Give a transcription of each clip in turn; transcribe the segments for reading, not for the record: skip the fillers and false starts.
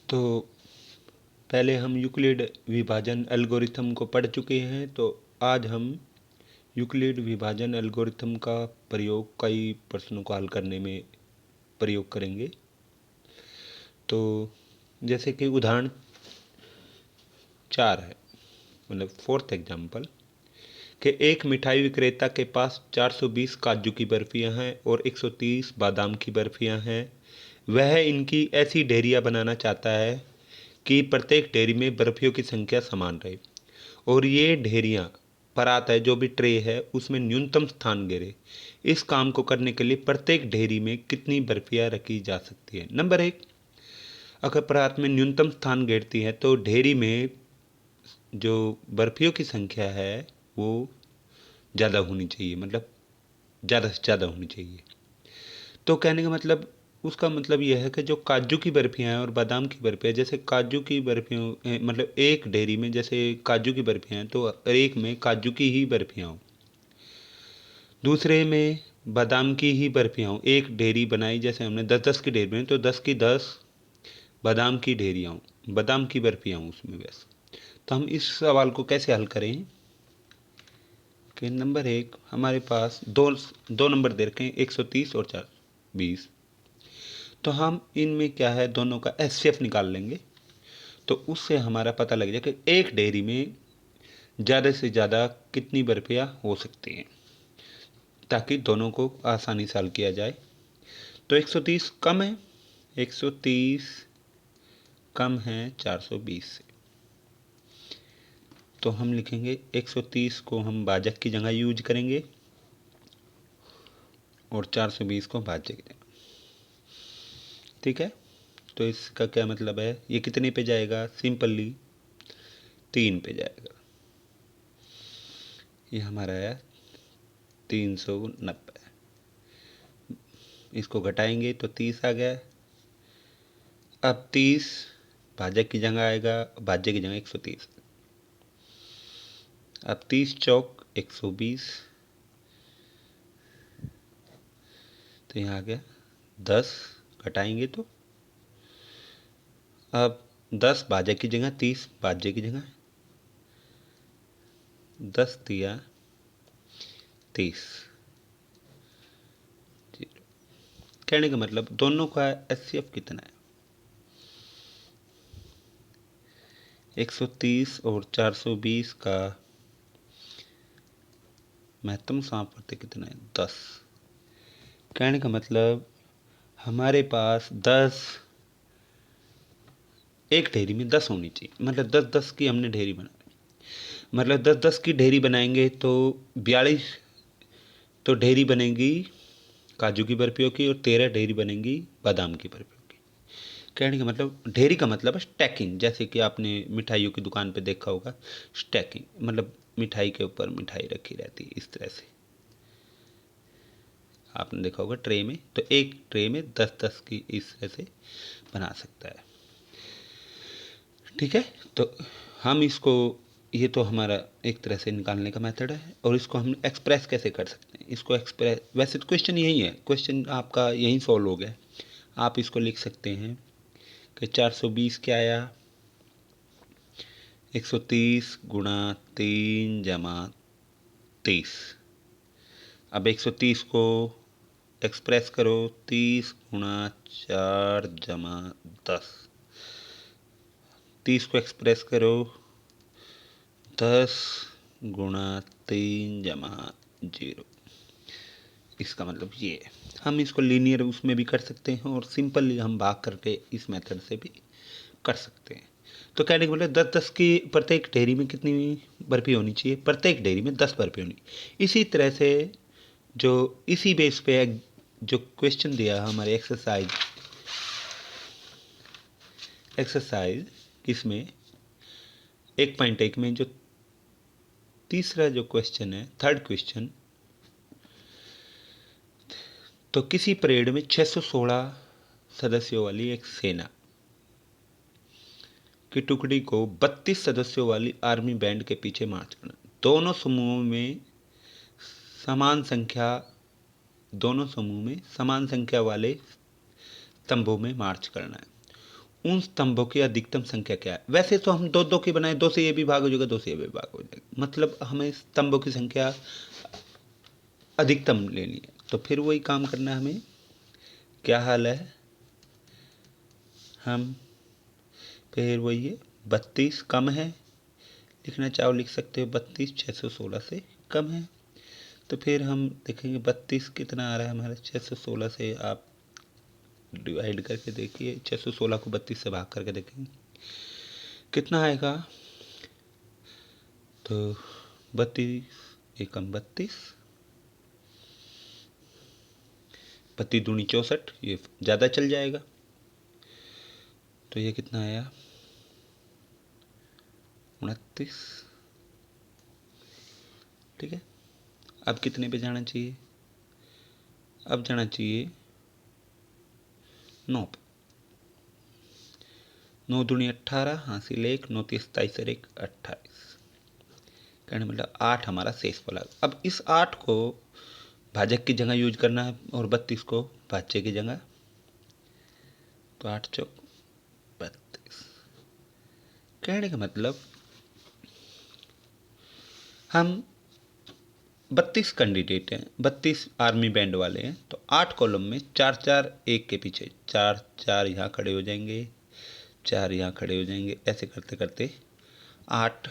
तो पहले हम यूक्लिड विभाजन एल्गोरिथम को पढ़ चुके हैं, तो आज हम यूक्लिड विभाजन एल्गोरिथम का प्रयोग कई प्रश्नों को हल करने में प्रयोग करेंगे। तो जैसे कि उदाहरण 4 है, मतलब फोर्थ एग्जाम्पल, कि एक मिठाई विक्रेता के पास 420 काजू की बर्फियां हैं और 130 बादाम की बर्फियां हैं। वह इनकी ऐसी ढेरियां बनाना चाहता है कि प्रत्येक ढेरी में बर्फियों की संख्या समान रहे और ये ढेरियां परात है, जो भी ट्रे है, उसमें न्यूनतम स्थान घेरे। इस काम को करने के लिए प्रत्येक ढेरी में कितनी बर्फियां रखी जा सकती है। नंबर 1, अगर परात में न्यूनतम स्थान घेरती है तो ढेरी में जो बर्फियों की संख्या है वो ज़्यादा होनी चाहिए, मतलब ज़्यादा से ज़्यादा होनी चाहिए। तो कहने का मतलब, उसका मतलब यह है कि जो काजू की बर्फियाँ हैं और बादाम की बर्फियाँ, जैसे काजू की बर्फियों मतलब एक डेयरी में जैसे काजू की बर्फियाँ हैं तो एक में काजू की ही बर्फियाँ हों, दूसरे में बादाम की ही बर्फियाँ हों। एक डेयरी बनाई जैसे हमने 10-10 की डेयरी बनाई तो 10 की 10 बादाम की डेयरियाँ हों, बादाम की बर्फियाँ हों उसमें बस। तो हम इस सवाल को कैसे हल करें कि नंबर 1, हमारे पास दो दो नंबर दे रखे हैं, 130 और 420। तो हम इनमें क्या है, दोनों का एचसीएफ निकाल लेंगे। तो उससे हमारा पता लग जाए कि एक डेयरी में ज़्यादा से ज़्यादा कितनी बर्फियाँ हो सकती हैं, ताकि दोनों को आसानी से हल किया जाए। तो 130 कम है, 130 कम है 420 से, तो हम लिखेंगे 130 को हम भाजक की जगह यूज करेंगे और 420 को भाज्य की जगह। ठीक है, तो इसका क्या मतलब है, ये कितने पे जाएगा, सिंपली 3 पे जाएगा। ये हमारा है 390। इसको घटाएंगे तो 30 आ गया। अब 30 भाजक की जगह आएगा, भाज्य की जगह 130। अब 30 चौक 120, तो यहाँ आ गया 10, घटाएंगे तो अब 10 भाजक की जगह, 30 भाज्य की जगह, 10 दिया 30। कहने का मतलब दोनों का एचसीएफ कितना है, 130 और 420 का महत्तम सामर्थ्य कितना है, 10। कहने का मतलब हमारे पास 10, एक ढेरी में 10 होनी चाहिए, मतलब 10-10 की हमने ढेरी बनाई, मतलब 10-10 की ढेरी बनाएंगे तो 42 तो ढेरी बनेगी काजू की बर्फियों की और 13 ढेरी बनेगी बादाम की बर्फियों की। कहने का मतलब, ढेरी का मतलब है स्टैकिंग, जैसे कि आपने मिठाइयों की दुकान पे देखा होगा, स्टैकिंग मतलब मिठाई के ऊपर मिठाई रखी रहती है, इस तरह से आपने देखा होगा ट्रे में। तो एक ट्रे में 10-10 की इस तरह से बना सकता है। ठीक है, तो हम इसको, ये तो हमारा एक तरह से निकालने का मेथड है, और इसको हम एक्सप्रेस कैसे कर सकते हैं, इसको एक्सप्रेस, वैसे तो क्वेश्चन यही है, क्वेश्चन आपका यही सॉल्व हो गया। आप इसको लिख सकते हैं कि 420 क्या आया, 130 गुणा 3 जमा 30। अब 130 को एक्सप्रेस करो, 30 गुणा 4 जमा 10। 30 को एक्सप्रेस करो, 10 गुणा 3 जमा 0। इसका मतलब ये है। हम इसको लीनियर उसमें भी कर सकते हैं और सिंपल हम भाग करके इस मेथड से भी कर सकते हैं। तो कहने का मतलब 10-10 की प्रत्येक ढेरी में कितनी बर्फी होनी चाहिए, प्रत्येक ढेरी में 10 बर्फी होनी। इसी तरह से जो इसी बेस पे जो क्वेश्चन दिया हमारे एक्सरसाइज किसमें 1.1 में, जो तीसरा जो क्वेश्चन है, थर्ड क्वेश्चन, तो किसी परेड में 616 सदस्यों वाली एक सेना की टुकड़ी को 32 सदस्यों वाली आर्मी बैंड के पीछे मार्च करना। दोनों समूहों में समान संख्या दोनों समूह में समान संख्या वाले स्तंभों में मार्च करना है। उन स्तंभों की अधिकतम संख्या क्या है। वैसे तो हम दो दो की बनाए, दो से ये भी भाग हो जाएगा, दो से ये भी भाग हो जाएगा, मतलब हमें स्तंभों की संख्या अधिकतम लेनी है। तो फिर वही काम करना है हमें। क्या हाल है, हम फिर वही है, 32 कम है, लिखना चाहो लिख सकते हो, 32 616 से कम है। तो फिर हम देखेंगे 32 कितना आ रहा है हमारा, 616 से आप डिवाइड करके देखिए, 616 को 32 से भाग करके देखेंगे कितना आएगा। तो 32 एकम 32, 32 दूनी 64, ये ज़्यादा चल जाएगा। तो ये कितना आया, 29। ठीक है, अब कितने पे जाना चाहिए, अब जाना चाहिए 9 पे। 9 दूनी 18, हासिल 1, 9 30 27 और 1 28, कहने मतलब 8 हमारा शेष वाला। अब इस 8 को भाजक की जगह यूज करना है और 32 को भाज्य की जगह। तो 8 चौक 32, कहने का मतलब हम 32 कैंडिडेट हैं, 32 आर्मी बैंड वाले हैं, तो 8 कॉलम में 4 4 एक के पीछे 4 4 यहाँ खड़े हो जाएंगे, 4 यहाँ खड़े हो जाएंगे, ऐसे करते करते 8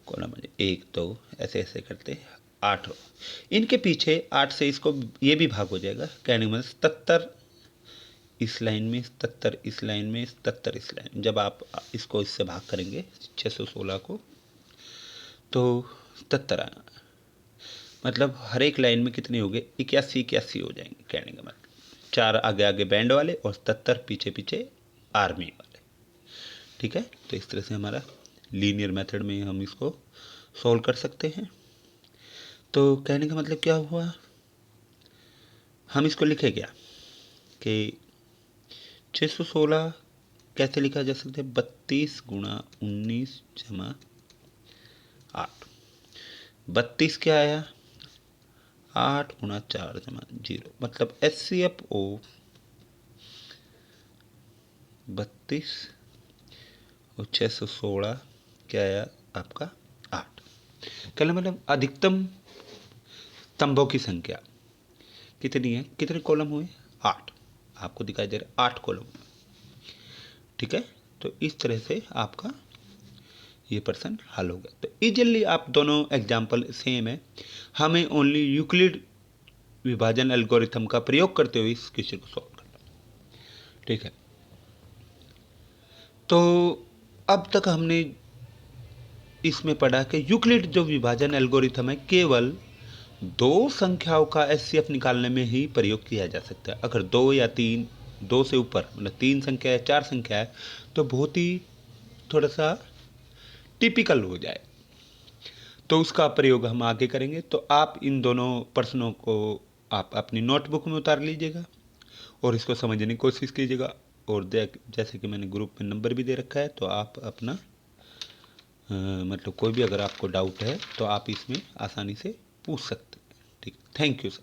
कॉलम, 1 2 ऐसे ऐसे करते 8 इनके पीछे 8 से इसको ये भी भाग हो जाएगा, कहने का मतलब 77 इस लाइन में, 77 इस लाइन में, 77 इस लाइन। जब आप इसको इससे भाग करेंगे 616 को, तो 77 आना, मतलब हर एक लाइन में कितने हो गए, 81 81 हो जाएंगे, कहने का मतलब 4 आगे आगे बैंड वाले और 77 पीछे पीछे आर्मी वाले। ठीक है, तो इस तरह से हमारा लीनियर मेथड में हम इसको सॉल्व कर सकते हैं। तो कहने का मतलब क्या हुआ, हम इसको लिखे क्या कि 616 कैसे लिखा जा सकता है, 32 गुणा 19 जमा 8। 32 क्या आया, 8 गुणा 4 जमा 0, मतलब HCFO 32 और 616 क्या आया आपका 8। कहने मतलब अधिकतम स्तंभों की संख्या कितनी है, कितने कॉलम हुए 8, आपको दिखाई दे रहा है 8 कॉलम। ठीक है, तो इस तरह से आपका ये प्रश्न हल होगा। तो इजीली आप दोनों एग्जाम्पल सेम है, हमें ओनली यूक्लिड विभाजन एल्गोरिथम का प्रयोग करते हुए इस क्वेश्चन को सॉल्व करना। ठीक है, तो अब तक हमने इसमें पढ़ा कि यूक्लिड जो विभाजन एल्गोरिथम है केवल दो संख्याओं का एचसीएफ निकालने में ही प्रयोग किया जा सकता है। अगर दो या तीन, दो से ऊपर मतलब 3 संख्या है 4 संख्या है तो बहुत ही थोड़ा सा टिपिकल हो जाए, तो उसका प्रयोग हम आगे करेंगे। तो आप इन दोनों प्रश्नों को आप अपनी नोटबुक में उतार लीजिएगा और इसको समझने की कोशिश कीजिएगा। और जैसे कि मैंने ग्रुप में नंबर भी दे रखा है, तो आप अपना मतलब कोई भी अगर आपको डाउट है तो आप इसमें आसानी से पूछ सकते हैं। ठीक, थैंक यू सर।